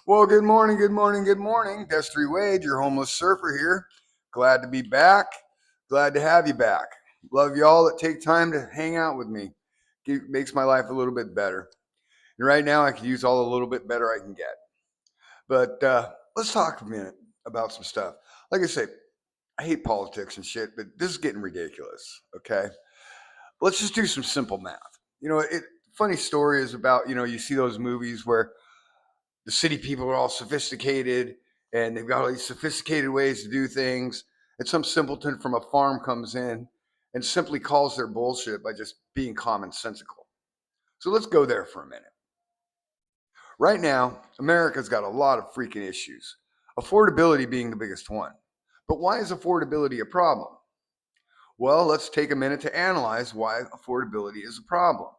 Well, good morning, good morning, good morning. Destry Wade, your homeless surfer here. Glad to be back. Glad to have you back. Love y'all that take time to hang out with me. It makes my life a little bit better. And right now, I could use all the little bit better I can get. But let's talk a minute about some stuff. Like I say, I hate politics and shit, but this is getting ridiculous. Okay, let's just do some simple math. Funny story is about you see those movies where the city people are all sophisticated and they've got all these sophisticated ways to do things. And some simpleton from a farm comes in and simply calls their bullshit by just being commonsensical. So let's go there for a minute. Right now, America's got a lot of freaking issues, affordability being the biggest one. But why is affordability a problem? Well, let's take a minute to analyze why affordability is a problem.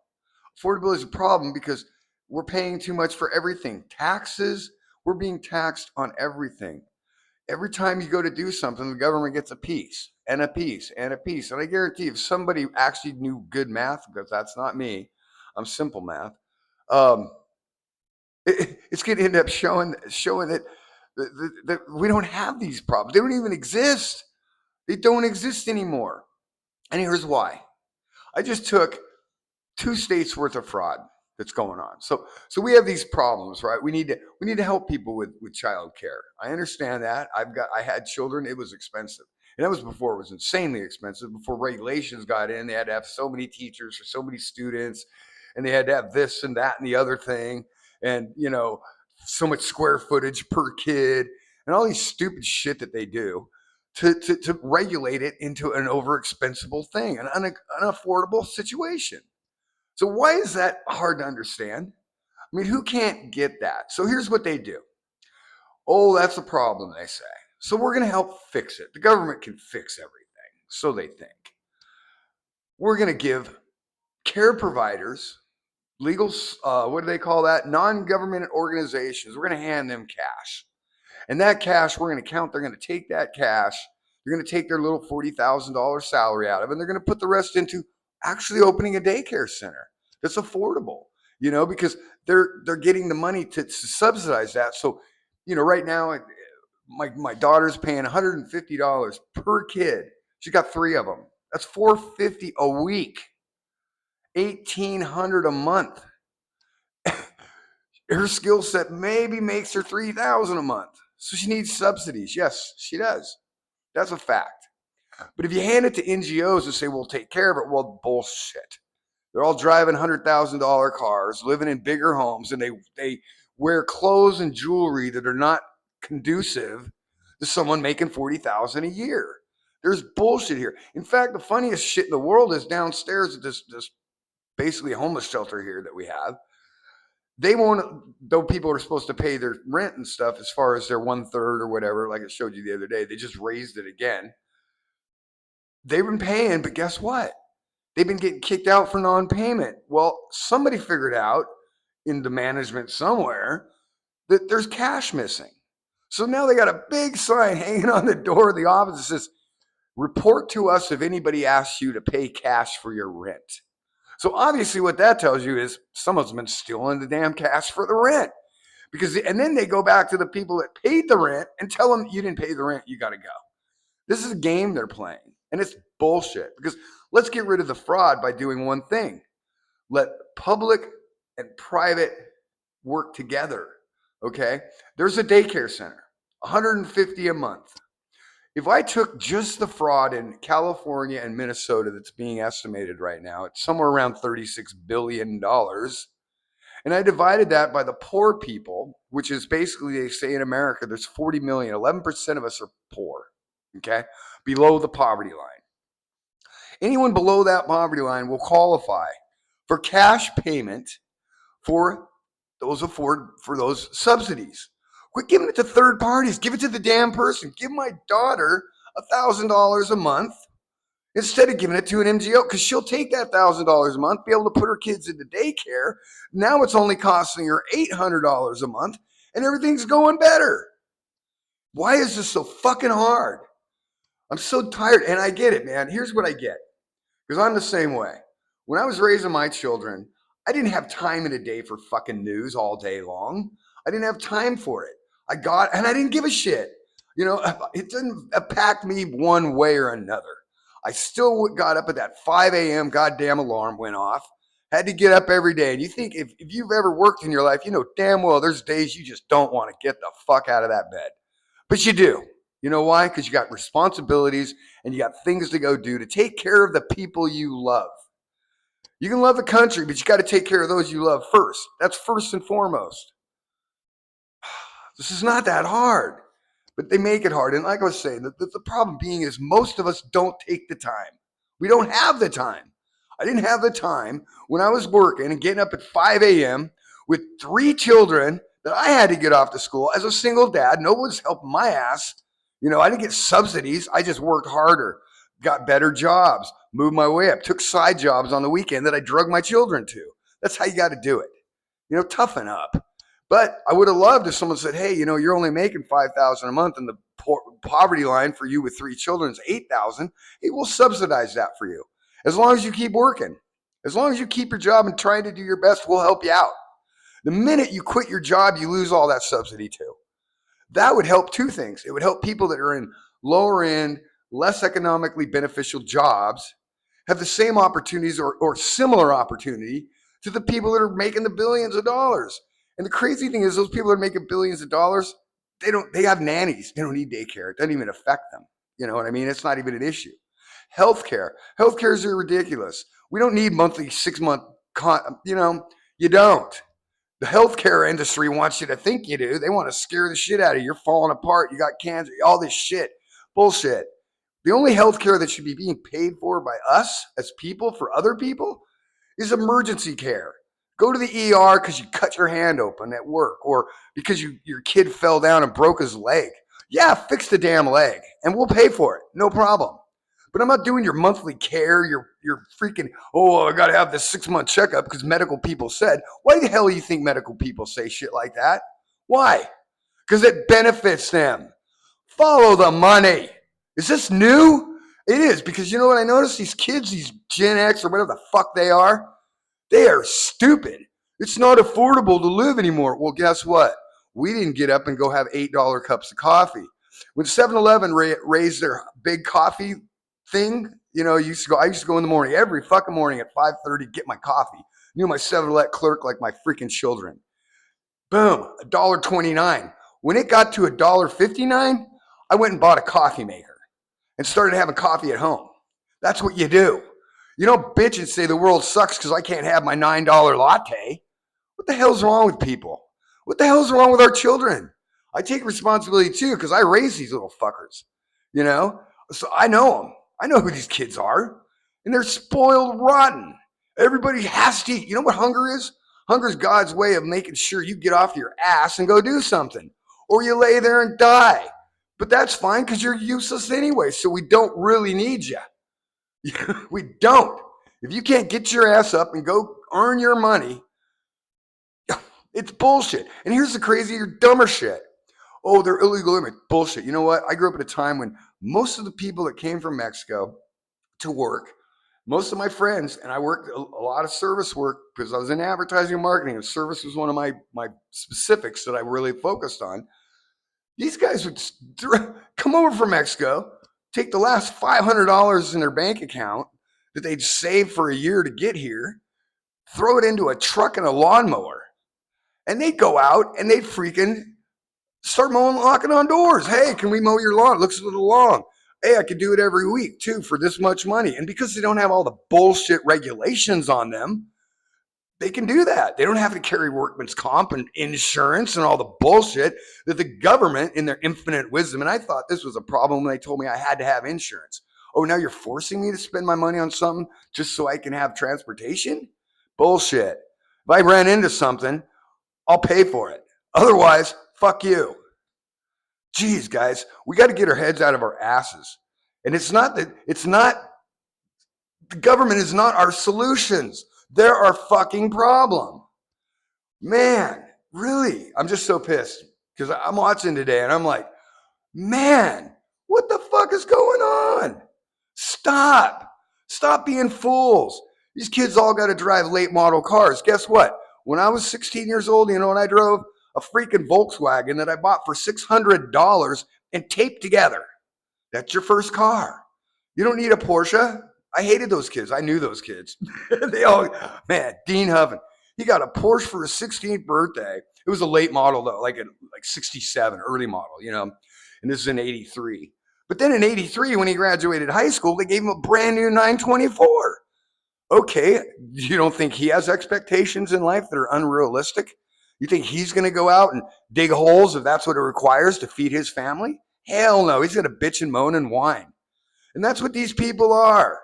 Affordability is a problem because we're paying too much for everything. Taxes, we're being taxed on everything. Every time you go to do something, the government gets a piece and a piece and a piece. And I guarantee if somebody actually knew good math, because that's not me, I'm simple math, um, it's going to end up showing that we don't have these problems. They don't even exist. They don't exist anymore. And here's why. I just took 2 states worth of fraud that's going on. So we have these problems, right? We need to help people with child care. I understand that. I had children. It was expensive. And that was before it was insanely expensive. Before regulations got in, they had to have so many teachers for so many students, and they had to have this and that and the other thing, and so much square footage per kid, and all these stupid shit that they do to regulate it into an overexpensible thing, an unaffordable situation. So why is that hard to understand? I mean, who can't get that? So here's what they do. Oh, that's a problem, they say. So we're going to help fix it. The government can fix everything, so they think. We're going to give care providers, legal, what do they call that? Non-government organizations. We're going to hand them cash. And that cash, we're going to count. They're going to take that cash. They're going to take their little $40,000 salary out of it, and they're going to put the rest into actually opening a daycare center that's affordable, because they're getting the money to subsidize that. So, right now, my daughter's paying $150 per kid. She's got 3 of them. That's $450 a week, $1,800 a month. Her skill set maybe makes her $3,000 a month. So she needs subsidies. Yes, she does. That's a fact. But if you hand it to NGOs and say, we'll take care of it, well, bullshit. They're all driving $100,000 cars, living in bigger homes, and they wear clothes and jewelry that are not conducive to someone making $40,000 a year. There's bullshit here. In fact, the funniest shit in the world is downstairs at this basically homeless shelter here that we have. They won't, though people are supposed to pay their rent and stuff as far as their 1/3 or whatever, like I showed you the other day. They just raised it again. They've been paying, but guess what? They've been getting kicked out for non-payment. Well, somebody figured out in the management somewhere that there's cash missing. So now they got a big sign hanging on the door of the office that says, report to us if anybody asks you to pay cash for your rent. So obviously what that tells you is someone's been stealing the damn cash for the rent. And then they go back to the people that paid the rent and tell them you didn't pay the rent, you got to go. This is a game they're playing, and it's bullshit. Because let's get rid of the fraud by doing one thing. Let public and private work together. Okay? There's a daycare center, $150 a month. If I took just the fraud in California and Minnesota that's being estimated right now, it's somewhere around $36 billion. And I divided that by the poor people, which is basically, they say in America, there's 40 million. 11% of us are poor, okay? Below the poverty line. Anyone below that poverty line will qualify for cash payment for those subsidies. Quit giving it to third parties. Give it to the damn person. Give my daughter $1,000 a month instead of giving it to an MGO, because she'll take that $1,000 a month, be able to put her kids into daycare. Now it's only costing her $800 a month, and everything's going better. Why is this so fucking hard? I'm so tired, and I get it, man. Here's what I get, because I'm the same way. When I was raising my children, I didn't have time in a day for fucking news all day long. I didn't have time for it. And I didn't give a shit. It didn't impact me one way or another. I still got up at that 5 a.m. goddamn alarm went off. Had to get up every day. And you think if you've ever worked in your life, you know damn well there's days you just don't want to get the fuck out of that bed. But you do. You know why? Because you got responsibilities and you got things to go do to take care of the people you love. You can love the country, but you got to take care of those you love first. That's first and foremost. This is not that hard, but they make it hard. And like I was saying, the problem being is most of us don't take the time. We don't have the time. I didn't have the time when I was working and getting up at 5 a.m. with 3 children that I had to get off to school as a single dad. No one's helping my ass. I didn't get subsidies. I just worked harder, got better jobs, moved my way up, took side jobs on the weekend that I drug my children to. That's how you got to do it. Toughen up. But I would have loved if someone said, hey, you're only making $5,000 a month and the poverty line for you with 3 children is $8,000. Hey, we'll subsidize that for you. As long as you keep working, as long as you keep your job and trying to do your best, we'll help you out. The minute you quit your job, you lose all that subsidy too. That would help 2 things. It would help people that are in lower end, less economically beneficial jobs have the same opportunities or similar opportunity to the people that are making the billions of dollars. And the crazy thing is those people that are making billions of dollars, they have nannies. They don't need daycare. It doesn't even affect them. You know what I mean? It's not even an issue. Healthcare is ridiculous. We don't need monthly 6-month, you don't. The healthcare industry wants you to think you do. They want to scare the shit out of you. You're falling apart. You got cancer, all this shit. Bullshit. The only healthcare that should be being paid for by us as people for other people is emergency care. Go to the ER because you cut your hand open at work or because your kid fell down and broke his leg. Yeah, fix the damn leg and we'll pay for it. No problem. But I'm not doing your monthly care, your freaking, I got to have this 6-month checkup because medical people said. Why the hell do you think medical people say shit like that? Why? Because it benefits them. Follow the money. Is this new? It is, because you know what I noticed? These kids, these Gen X or whatever the fuck they are stupid. It's not affordable to live anymore. Well, guess what? We didn't get up and go have $8 cups of coffee. When 7-Eleven raised their big coffee thing, I used to go in the morning, every fucking morning at 5:30, get my coffee. Knew my 7-Eleven clerk like my freaking children. Boom, $1.29. When it got to $1.59, I went and bought a coffee maker and started having coffee at home. That's what you do. You don't bitch and say the world sucks because I can't have my $9 latte. What the hell's wrong with people? What the hell's wrong with our children? I take responsibility too because I raise these little fuckers, So I know them. I know who these kids are. And they're spoiled rotten. Everybody has to eat. You know what hunger is? Hunger is God's way of making sure you get off your ass and go do something. Or you lay there and die. But that's fine because you're useless anyway, so we don't really need you. We don't. If you can't get your ass up and go earn your money, it's bullshit. And here's the crazier, dumber shit. Oh, they're illegal immigrants. Bullshit. You know what? I grew up at a time when most of the people that came from Mexico to work, most of my friends, and I worked a lot of service work because I was in advertising and marketing, and service was one of my specifics that I really focused on. These guys would come over from Mexico, take the last $500 in their bank account that they'd saved for a year to get here, throw it into a truck and a lawnmower, and they'd go out and they'd freaking start knocking on doors. Hey, can we mow your lawn? It looks a little long. Hey, I could do it every week too for this much money. And because they don't have all the bullshit regulations on them, they can do that. They don't have to carry workman's comp and insurance and all the bullshit that the government, in their infinite wisdom, and I thought this was a problem when they told me I had to have insurance. Oh, now you're forcing me to spend my money on something just so I can have transportation? Bullshit. If I ran into something, I'll pay for it. Otherwise, fuck you. Geez, guys, we got to get our heads out of our asses. And the government is not our solutions. They're our fucking problem. Man, really, I'm just so pissed because I'm watching today and I'm like, man, what the fuck is going on? Stop being fools. These kids all got to drive late model cars. Guess what? When I was 16 years old, you know what I drove? a freaking Volkswagen that I bought for $600 and taped together. That's your first car. You don't need a Porsche. I hated those kids. I knew those kids. They all, man, Dean Hoven. He got a Porsche for his 16th birthday. It was a late model though, like 67, early model, and this is in 83. But then in 83, when he graduated high school, they gave him a brand new 924. Okay, you don't think he has expectations in life that are unrealistic? You think he's going to go out and dig holes if that's what it requires to feed his family? Hell no, he's going to bitch and moan and whine. And that's what these people are.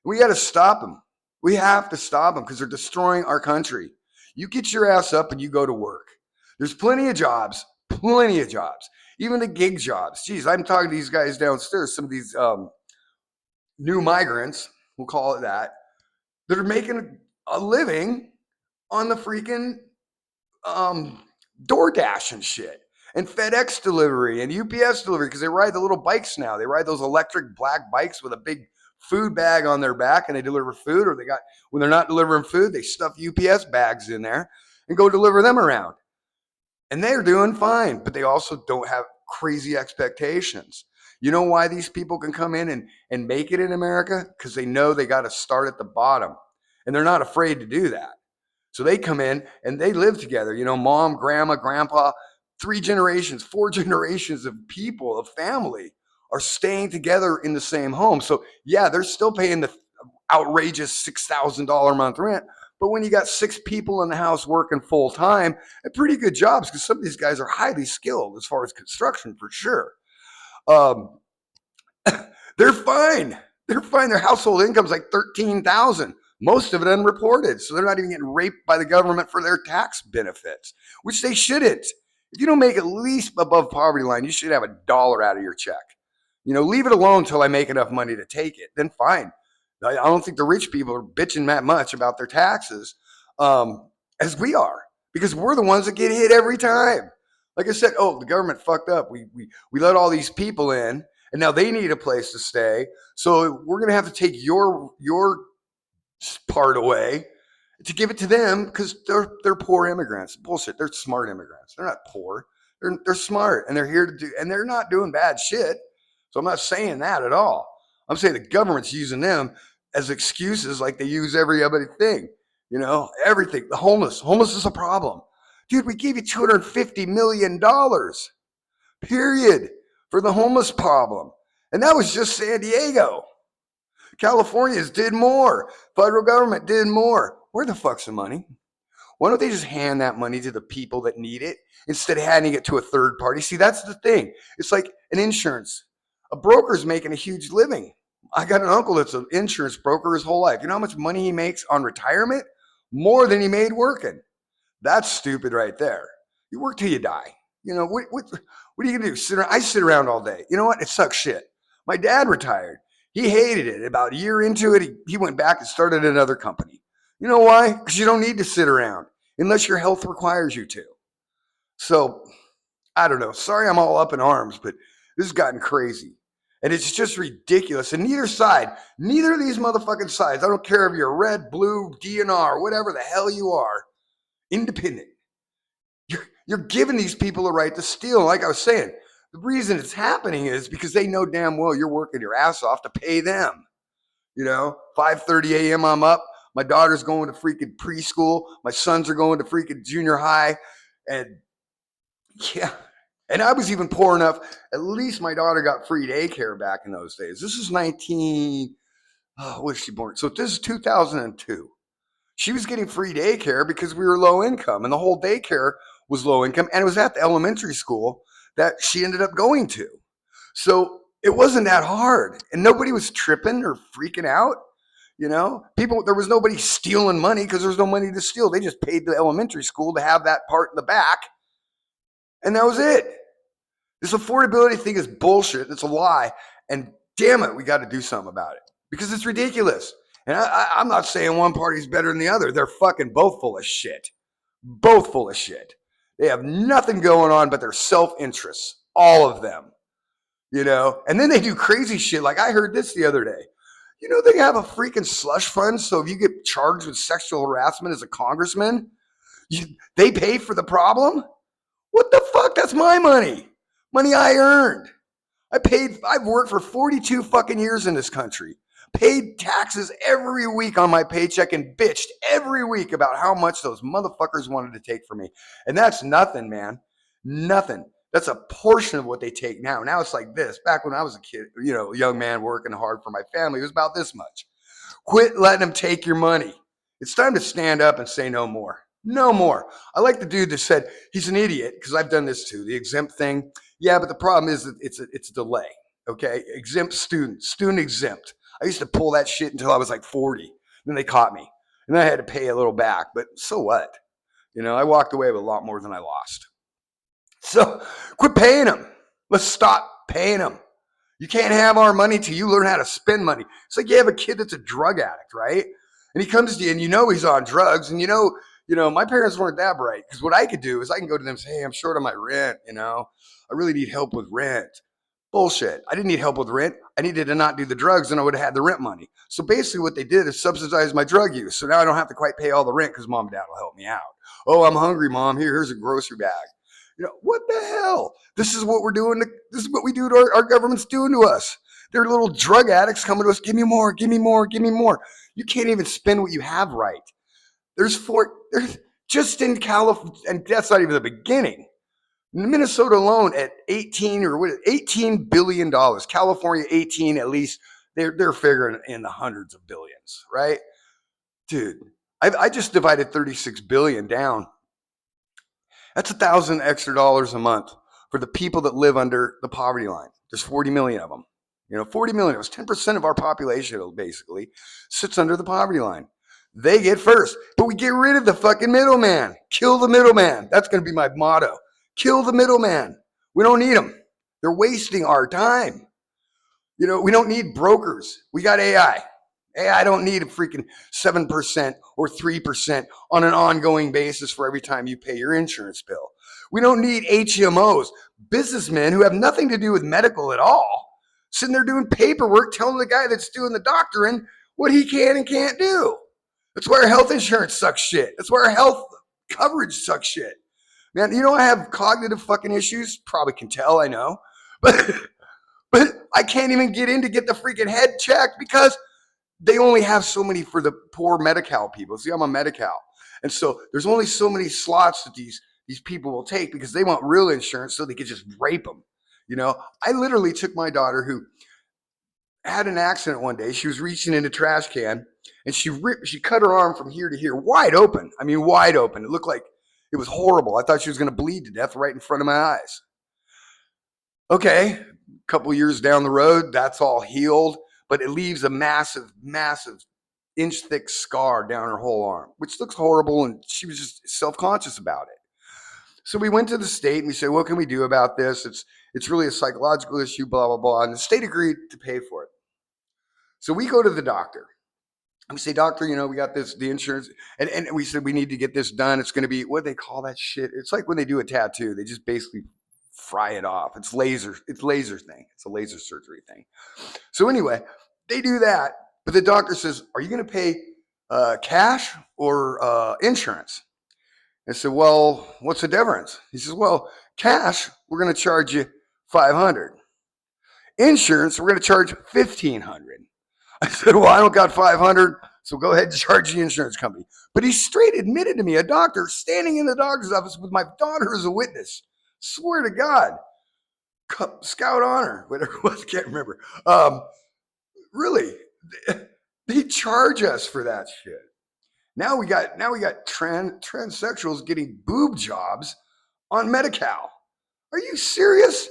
We got to stop them. We have to stop them because they're destroying our country. You get your ass up and you go to work. There's plenty of jobs, even the gig jobs. Geez, I'm talking to these guys downstairs, some of these new migrants, we'll call it that are making a living on the freaking DoorDash and shit, and FedEx delivery and UPS delivery, because they ride the little bikes now. They ride those electric black bikes with a big food bag on their back, and they deliver food. Or when they're not delivering food, they stuff UPS bags in there and go deliver them around. And they're doing fine, but they also don't have crazy expectations. You know why these people can come in and make it in America? Because they know they got to start at the bottom, and they're not afraid to do that. So they come in and they live together, mom, grandma, grandpa, 3 generations, 4 generations of people, of family are staying together in the same home. So yeah, they're still paying the outrageous $6,000 a month rent. But when you got 6 people in the house working full time at pretty good jobs, because some of these guys are highly skilled as far as construction for sure. They're fine. They're fine. Their household income is like $13,000. Most of it unreported. So they're not even getting raped by the government for their tax benefits, which they shouldn't. If you don't make at least above poverty line, you should have $1 out of your check. Leave it alone until I make enough money to take it. Then fine. I don't think the rich people are bitching that much about their taxes as we are, because we're the ones that get hit every time. Like I said, the government fucked up. We let all these people in, and now they need a place to stay. So we're going to have to take your part away to give it to them because they're poor immigrants. Bullshit. They're smart immigrants. They're not poor. They're smart, and they're here to do, and they're not doing bad shit. So I'm not saying that at all. I'm saying the government's using them as excuses like they use every other thing. Everything. The homeless is a problem. Dude, we gave you $250 million, period, for the homeless problem. And that was just San Diego. California's did more. Federal government did more. Where the fuck's the money? Why don't they just hand that money to the people that need it instead of handing it to a third party? See, that's the thing. It's like an insurance. A broker's making a huge living. I got an uncle that's an insurance broker his whole life. You know how much money he makes on retirement? More than he made working. That's stupid right there. You work till you die. What are you going to do? I sit around all day. You know what? It sucks shit. My dad retired. He hated it. About a year into it, he went back and started another company. You know why? Because you don't need to sit around unless your health requires you to. So, I don't know. Sorry I'm all up in arms, but this has gotten crazy. And it's just ridiculous. And neither of these motherfucking sides, I don't care if you're red, blue, DNR, whatever the hell you are, independent. You're giving these people a right to steal. Like I was saying, the reason it's happening is because they know damn well you're working your ass off to pay them. 5:30 a.m. I'm up. My daughter's going to freaking preschool. My sons are going to freaking junior high. And yeah. And I was even poor enough, at least my daughter got free daycare back in those days. This is when was she born? So this is 2002. She was getting free daycare because we were low income, and the whole daycare was low income, and it was at the elementary school that she ended up going to. So it wasn't that hard, and nobody was tripping or freaking out. There was nobody stealing money because there was no money to steal. They just paid the elementary school to have that part in the back, and that was it. This affordability thing is bullshit. It's a lie, and damn it, we got to do something about it because it's ridiculous. And I'm not saying one party's better than the other. They're fucking both full of shit. Both full of shit. They have nothing going on but their self-interests. All of them. And then they do crazy shit. Like I heard this the other day. They have a freaking slush fund. So if you get charged with sexual harassment as a congressman, they pay for the problem? That's my money. Money I earned. I've worked for 42 fucking years in this country. Paid taxes every week on my paycheck and bitched every week about how much those motherfuckers wanted to take from me. And that's nothing, man. Nothing. That's a portion of what they take now. Now it's like this. Back when I was a kid, a young man working hard for my family, it was about this much. Quit letting them take your money. It's time to stand up and say no more. No more. I like the dude that said he's an idiot because I've done this too. The exempt thing. Yeah, but the problem is that it's a delay. Okay, exempt student exempt. I used to pull that shit until I was like 40. Then they caught me, and then I had to pay a little back. But so what? I walked away with a lot more than I lost. So quit paying them. Let's stop paying them. You can't have our money till you learn how to spend money. It's like you have a kid that's a drug addict, right? And he comes to you and he's on drugs. And my parents weren't that bright, because what I could do is I can go to them and say, hey, I'm short on my rent. I really need help with rent. Bullshit. I didn't need help with rent. I needed to not do the drugs, and I would have had the rent money. So basically what they did is subsidize my drug use. So now I don't have to quite pay all the rent because mom and dad will help me out. Oh, I'm hungry, mom. Here's a grocery bag. What the hell? This is what we're doing. This is what we do to our government's doing to us. They're little drug addicts coming to us. Give me more, give me more, give me more. You can't even spend what you have right. There's just in California, and that's not even the beginning. Minnesota alone at $18 billion. California 18 at least. They're figuring in the hundreds of billions, right? Dude, I just divided 36 billion down. That's $1,000 extra a month for the people that live under the poverty line. There's 40 million of them. 40 million. It was 10% of our population, basically, sits under the poverty line. They get first, but we get rid of the fucking middleman. Kill the middleman. That's going to be my motto. Kill the middleman. We don't need them. They're wasting our time. We don't need brokers. We got AI. AI don't need a freaking 7% or 3% on an ongoing basis for every time you pay your insurance bill. We don't need HMOs, businessmen who have nothing to do with medical at all, sitting there doing paperwork, telling the guy that's doing the doctoring what he can and can't do. That's why our health insurance sucks shit. That's why our health coverage sucks shit. Man, I have cognitive fucking issues. Probably can tell, I know. But I can't even get in to get the freaking head checked because they only have so many for the poor Medi-Cal people. See, I'm a Medi-Cal. And so there's only so many slots that these people will take because they want real insurance so they can just rape them. I literally took my daughter, who had an accident one day. She was reaching in a trash can and she cut her arm from here to here, wide open. I mean, wide open. It looked like it was horrible. I thought she was going to bleed to death right in front of my eyes. Okay, a couple years down the road, that's all healed, but it leaves a massive, massive inch-thick scar down her whole arm, which looks horrible, and she was just self-conscious about it. So we went to the state and we said, what can we do about this? It's really a psychological issue, blah, blah, blah. And the state agreed to pay for it. So we go to the doctor. And we say, doctor, we got the insurance. And we said, we need to get this done. It's going to be, what do they call that shit? It's like when they do a tattoo. They just basically fry it off. It's laser thing. It's a laser surgery thing. So anyway, they do that. But the doctor says, are you going to pay cash or insurance? I said, well, what's the difference? He says, well, cash, we're going to charge you $500. Insurance, we're going to charge $1,500. I said, well, I don't got $500, so go ahead and charge the insurance company. But he straight admitted to me, a doctor standing in the doctor's office with my daughter as a witness. Swear to God. Scout honor, whatever it was, can't remember. Really, they charge us for that shit. Now we got transsexuals getting boob jobs on Medi-Cal. Are you serious?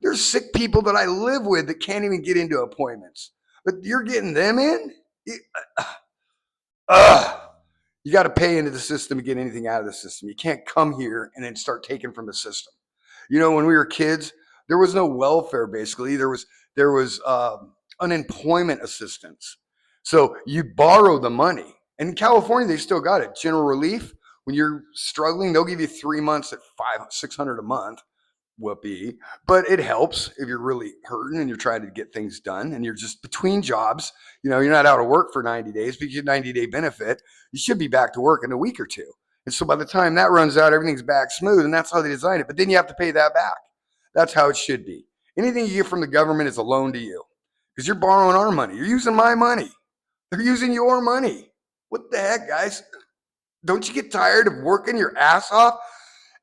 There's sick people that I live with that can't even get into appointments, but you're getting them in? You got to pay into the system to get anything out of the system. You can't come here and then start taking from the system. When we were kids, there was no welfare. Basically, there was unemployment assistance. So you borrow the money. And in California, they still got it. General relief, when you're struggling, they'll give you 3 months at $500-600 a month. Whoopee. But it helps if you're really hurting and you're trying to get things done and you're just between jobs. You're not out of work for 90 days, but you get 90-day benefit. You should be back to work in a week or two. And so by the time that runs out, everything's back smooth, and that's how they designed it. But then you have to pay that back. That's how it should be. Anything you get from the government is a loan to you because you're borrowing our money. You're using my money. They're using your money. What the heck, guys? Don't you get tired of working your ass off?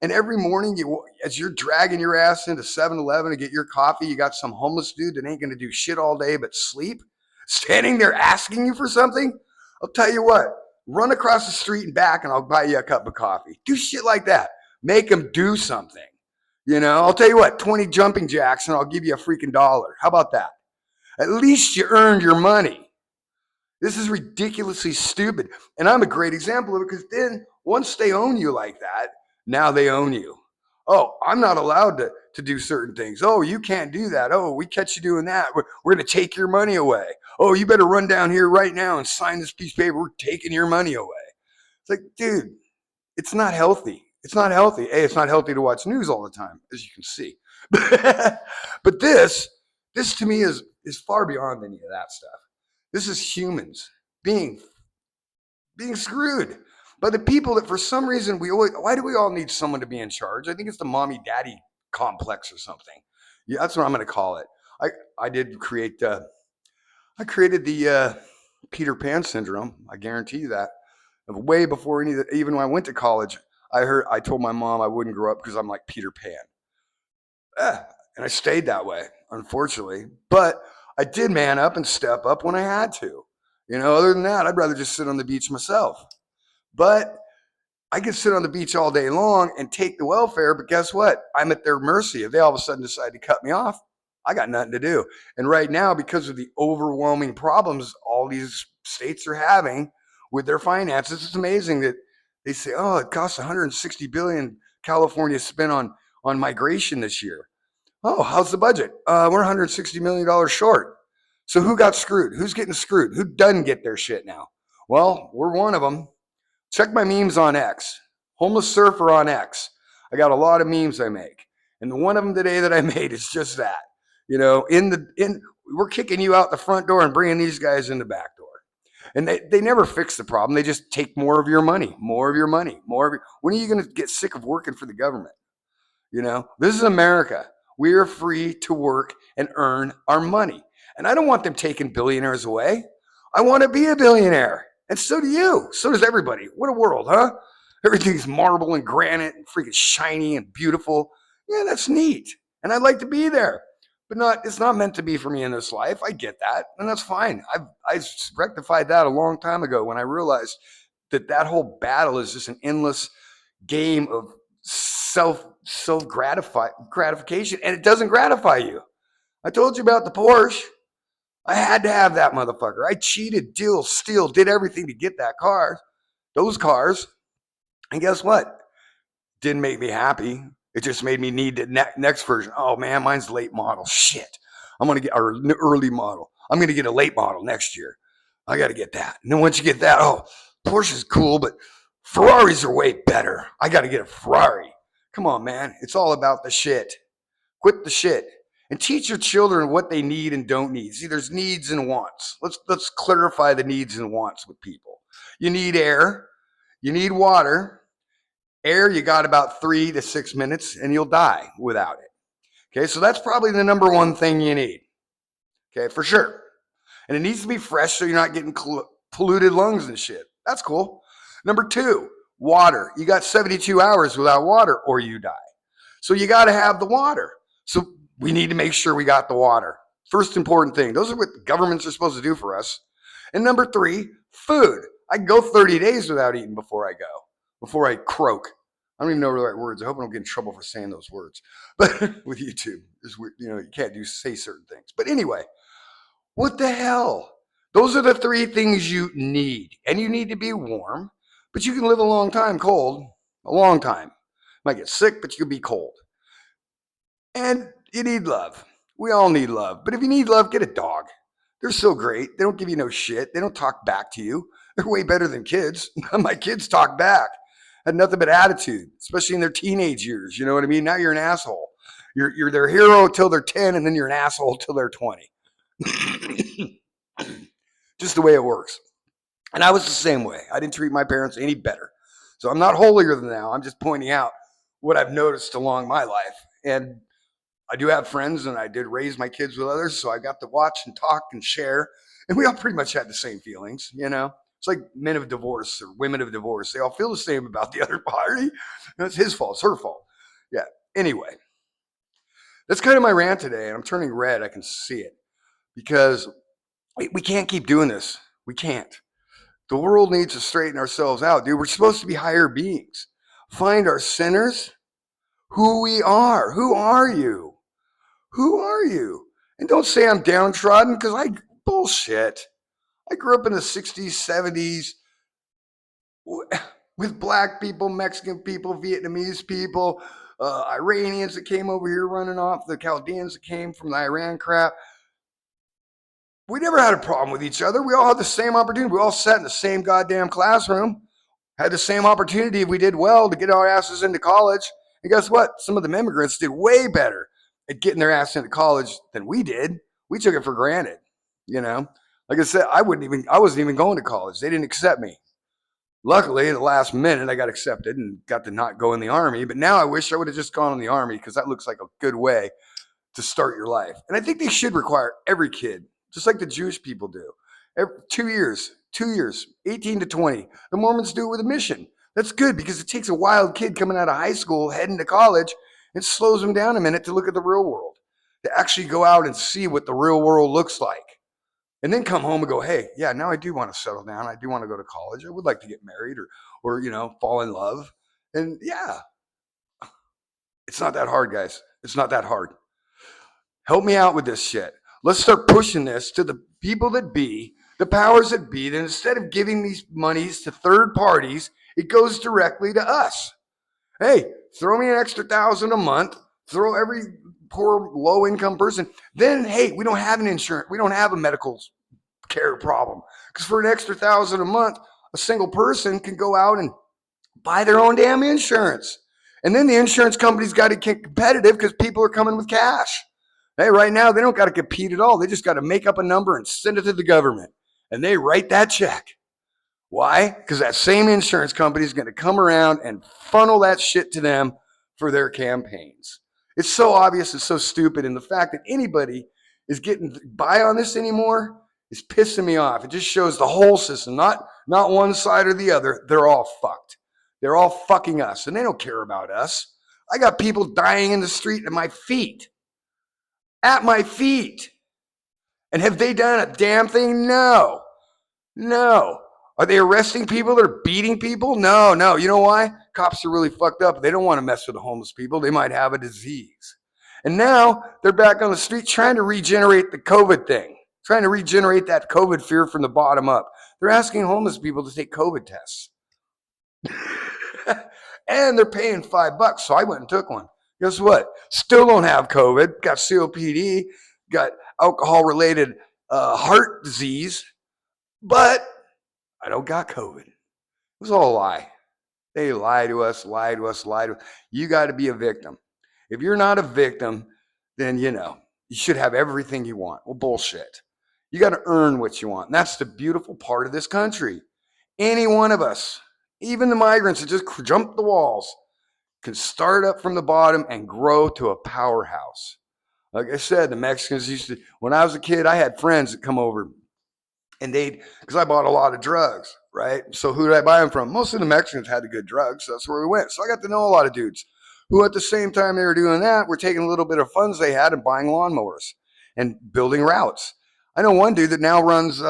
And every morning, as you're dragging your ass into 7-Eleven to get your coffee, you got some homeless dude that ain't going to do shit all day but sleep, standing there asking you for something. I'll tell you what, run across the street and back, and I'll buy you a cup of coffee. Do shit like that. Make them do something. I'll tell you what, 20 jumping jacks, and I'll give you a freaking dollar. How about that? At least you earned your money. This is ridiculously stupid. And I'm a great example of it because then once they own you like that, now they own you. Oh, I'm not allowed to do certain things. Oh, you can't do that. Oh, we catch you doing that. We're going to take your money away. Oh, you better run down here right now and sign this piece of paper. We're taking your money away. It's like, dude, it's not healthy. It's not healthy. Hey, it's not healthy to watch news all the time, as you can see. But this to me is far beyond any of that stuff. This is humans being screwed by the people that for some reason why do we all need someone to be in charge? I think it's the mommy daddy complex or something. Yeah, that's what I'm going to call it. I did create I created the Peter Pan syndrome. I guarantee you that. Way before even when I went to college, I told my mom I wouldn't grow up because I'm like Peter Pan. And I stayed that way, unfortunately. But I did man up and step up when I had to. Other than that, I'd rather just sit on the beach myself. But I could sit on the beach all day long and take the welfare, but guess what? I'm at their mercy. If they all of a sudden decide to cut me off, I got nothing to do. And right now, because of the overwhelming problems all these states are having with their finances, it's amazing that they say, oh, it costs 160 billion California spent on migration this year. Oh, how's the budget? We're $160 million short. So who got screwed? Who's getting screwed? Who doesn't get their shit now? Well, we're one of them. Check my memes on X. Homeless Surfer on X. I got a lot of memes I make. And the one of them today that I made is just that. We're kicking you out the front door and bringing these guys in the back door. And they never fix the problem. They just take more of your money, more of your money, more of your. When are you going to get sick of working for the government? This is America. We are free to work and earn our money. And I don't want them taking billionaires away. I want to be a billionaire. And so do you. So does everybody. What a world, huh? Everything's marble and granite and freaking shiny and beautiful. Yeah, that's neat. And I'd like to be there. But it's not meant to be for me in this life. I get that. And that's fine. I rectified that a long time ago when I realized that whole battle is just an endless game of self gratification, and it doesn't gratify you. I told you about the Porsche. I had to have that motherfucker. I cheated, steal, did everything to get those cars. And guess what? Didn't make me happy. It just made me need the next version. Oh man, mine's late model. Shit. I'm going to get our early model. I'm going to get a late model next year. I got to get that. And then once you get that, oh, Porsche's cool, but Ferraris are way better. I got to get a Ferrari. Come on, man. It's all about the shit. Quit the shit and teach your children what they need and don't need. See, there's needs and wants. Let's clarify the needs and wants with people. You need air. You need water. Air, you got about 3 to 6 minutes and you'll die without it. Okay, so that's probably the number one thing you need. Okay, for sure. And it needs to be fresh so you're not getting polluted lungs and shit. That's cool. Number 2, water. You got 72 hours without water or you die. So you got to have the water. So we need to make sure we got the water. First important thing. Those are what governments are supposed to do for us. And number 3, food. I can go 30 days without eating before I croak. I don't even know the right words. I hope I don't get in trouble for saying those words. But with YouTube, you can't say certain things. But anyway, what the hell? Those are the 3 things you need. And you need to be warm, but you can live a long time cold. A long time. Might get sick, but you can be cold. And you need love. We all need love. But if you need love, get a dog. They're so great. They don't give you no shit. They don't talk back to you. They're way better than kids. My kids talk back. Had nothing but attitude, especially in their teenage years. You know what I mean? Now you're an asshole. You're their hero till they're 10, and then you're an asshole till they're 20. Just the way it works. And I was the same way. I didn't treat my parents any better. So I'm not holier than thou. I'm just pointing out what I've noticed along my life. And I do have friends, and I did raise my kids with others, so I got to watch and talk and share. And we all pretty much had the same feelings, you know? It's like men of divorce or women of divorce. They all feel the same about the other party. It's his fault, it's her fault. Yeah. Anyway, that's kind of my rant today, and I'm turning red. I can see it because we can't keep doing this. We can't. The world needs to straighten ourselves out, dude. We're supposed to be higher beings. Find our sinners, who we are. Who are you? Who are you? And don't say I'm downtrodden because bullshit. I grew up in the 60s, 70s with black people, Mexican people, Vietnamese people, Iranians that came over here running off, the Chaldeans that came from the Iran crap. We never had a problem with each other. We all had the same opportunity. We all sat in the same goddamn classroom, had the same opportunity if we did well to get our asses into college. And guess what? Some of the immigrants did way better at getting their ass into college than we did. We took it for granted, you know. Like I said, I wasn't even going to college. They didn't accept me. Luckily, at the last minute, I got accepted and got to not go in the army. But now I wish I would have just gone in the army because that looks like a good way to start your life. And I think they should require every kid, just like the Jewish people do. 2 years, 18 to 20. The Mormons do it with a mission. That's good because it takes a wild kid coming out of high school, heading to college, and slows them down a minute to look at the real world, to actually go out and see what the real world looks like. And then come home and go, hey, yeah, now I do want to settle down. I do want to go to college. I would like to get married or fall in love. And yeah, it's not that hard, guys. It's not that hard. Help me out with this shit. Let's start pushing this to the people that be, the powers that be, that instead of giving these monies to third parties, it goes directly to us. Hey, throw me an extra $1,000 a month, throw every poor low income person. Then, hey, we don't have an insurance. We don't have a medical care problem. Because for an extra $1,000 a month, a single person can go out and buy their own damn insurance. And then the insurance company's got to get competitive because people are coming with cash. Hey, right now, they don't got to compete at all. They just got to make up a number and send it to the government. And they write that check. Why? Because that same insurance company is going to come around and funnel that shit to them for their campaigns. It's so obvious and so stupid. And the fact that anybody is getting by on this anymore is pissing me off. It just shows the whole system, not one side or the other. They're all fucked. They're all fucking us, and they don't care about us. I got people dying in the street at my feet. At my feet. And have they done a damn thing? No. No. Are they arresting people that are beating people? No, no. You know why? Cops are really fucked up. They don't want to mess with the homeless people. They might have a disease. And now they're back on the street trying to regenerate the COVID thing, trying to regenerate that COVID fear from the bottom up. They're asking homeless people to take COVID tests. And they're paying $5. So I went and took one. Guess what? Still don't have COVID. Got COPD, got alcohol-related heart disease, but I don't got COVID. It was all a lie. They lie to us, lie to us, lie to us. You got to be a victim. If you're not a victim, then, you should have everything you want. Well, bullshit. You got to earn what you want. And that's the beautiful part of this country. Any one of us, even the migrants that just jump the walls, can start up from the bottom and grow to a powerhouse. Like I said, the Mexicans used to, when I was a kid, I had friends that come over and because I bought a lot of drugs, right? So who did I buy them from? Most of the Mexicans had the good drugs, so that's where we went. So I got to know a lot of dudes who at the same time they were doing that, were taking a little bit of funds they had and buying lawnmowers and building routes. I know one dude that now runs,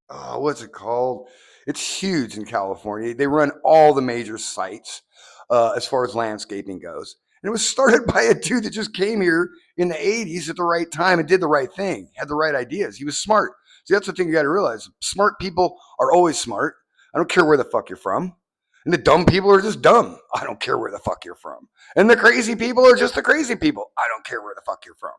what's it called? It's huge in California. They run all the major sites as far as landscaping goes. And it was started by a dude that just came here in the 80s at the right time and did the right thing, had the right ideas. He was smart. See, that's the thing you got to realize. Smart people are always smart. I don't care where the fuck you're from. And the dumb people are just dumb. I don't care where the fuck you're from. And the crazy people are just the crazy people. I don't care where the fuck you're from.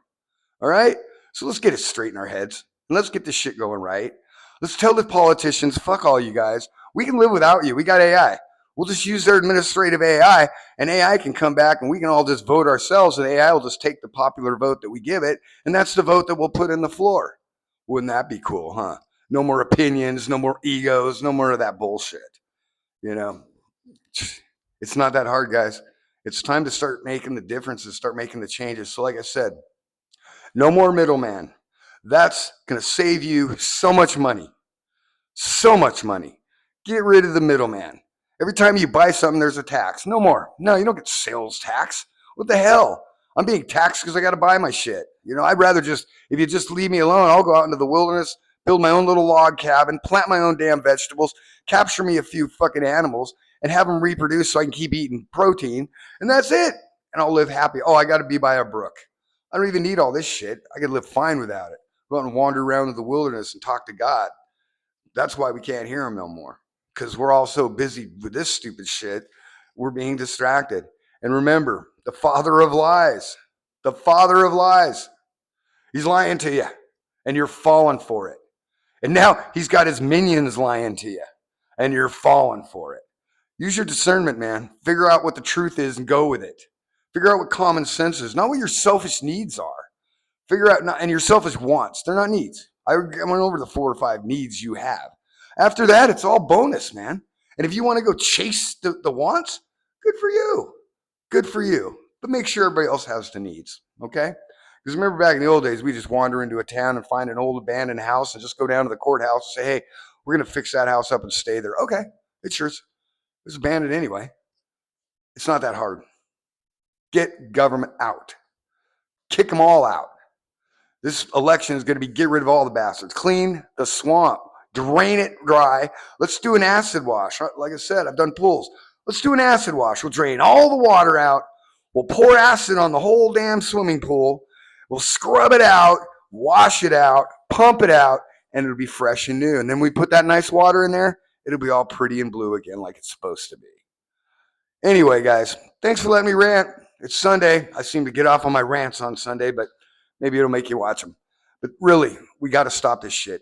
All right? So let's get it straight in our heads. And let's get this shit going right. Let's tell the politicians, fuck all you guys. We can live without you. We got AI. We'll just use their administrative AI, and AI can come back and we can all just vote ourselves, and AI will just take the popular vote that we give it, and that's the vote that we'll put in the floor. Wouldn't that be cool, huh? No more opinions, no more egos, no more of that bullshit. It's not that hard, guys. It's time to start making the differences, start making the changes. So, like I said, no more middleman. That's going to save you so much money. So much money. Get rid of the middleman. Every time you buy something, there's a tax. No more. No, you don't get sales tax. What the hell? I'm being taxed because I got to buy my shit. I'd rather just, if you just leave me alone, I'll go out into the wilderness, build my own little log cabin, plant my own damn vegetables, capture me a few fucking animals, and have them reproduce so I can keep eating protein. And that's it. And I'll live happy. Oh, I got to be by a brook. I don't even need all this shit. I could live fine without it. Go out and wander around in the wilderness and talk to God. That's why we can't hear him no more, because we're all so busy with this stupid shit. We're being distracted. And remember, the father of lies, he's lying to you, and you're falling for it. And now he's got his minions lying to you, and you're falling for it. Use your discernment, man. Figure out what the truth is and go with it. Figure out what common sense is, not what your selfish needs are. Figure out, and your selfish wants. They're not needs. I went over the 4 or 5 needs you have. After that, it's all bonus, man. And if you want to go chase the wants, good for you. Good for you. But make sure everybody else has the needs, okay? Because remember back in the old days, we just wander into a town and find an old abandoned house and just go down to the courthouse and say, hey, we're going to fix that house up and stay there. Okay, it's yours. It's abandoned anyway. It's not that hard. Get government out. Kick them all out. This election is going to be get rid of all the bastards. Clean the swamp. Drain it dry. Let's do an acid wash. Like I said, I've done pools. Let's do an acid wash. We'll drain all the water out. We'll pour acid on the whole damn swimming pool. We'll scrub it out, wash it out, pump it out, and it'll be fresh and new. And then we put that nice water in there. It'll be all pretty and blue again like it's supposed to be. Anyway, guys, thanks for letting me rant. It's Sunday. I seem to get off on my rants on Sunday, but maybe it'll make you watch them. But really, we got to stop this shit.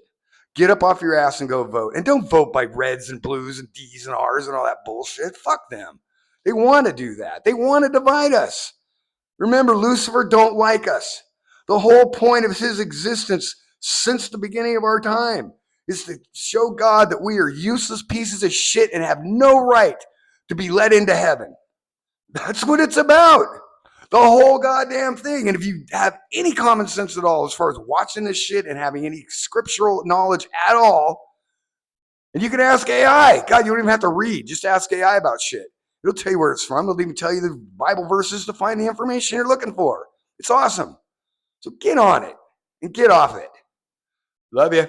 Get up off your ass and go vote. And don't vote by reds and blues and D's and R's and all that bullshit. Fuck them. They want to do that. They want to divide us. Remember, Lucifer don't like us. The whole point of his existence since the beginning of our time is to show God that we are useless pieces of shit and have no right to be let into heaven. That's what it's about. The whole goddamn thing. And if you have any common sense at all as far as watching this shit and having any scriptural knowledge at all, and you can ask AI. God, you don't even have to read. Just ask AI about shit. It'll tell you where it's from. It'll even tell you the Bible verses to find the information you're looking for. It's awesome. So get on it and get off it. Love you.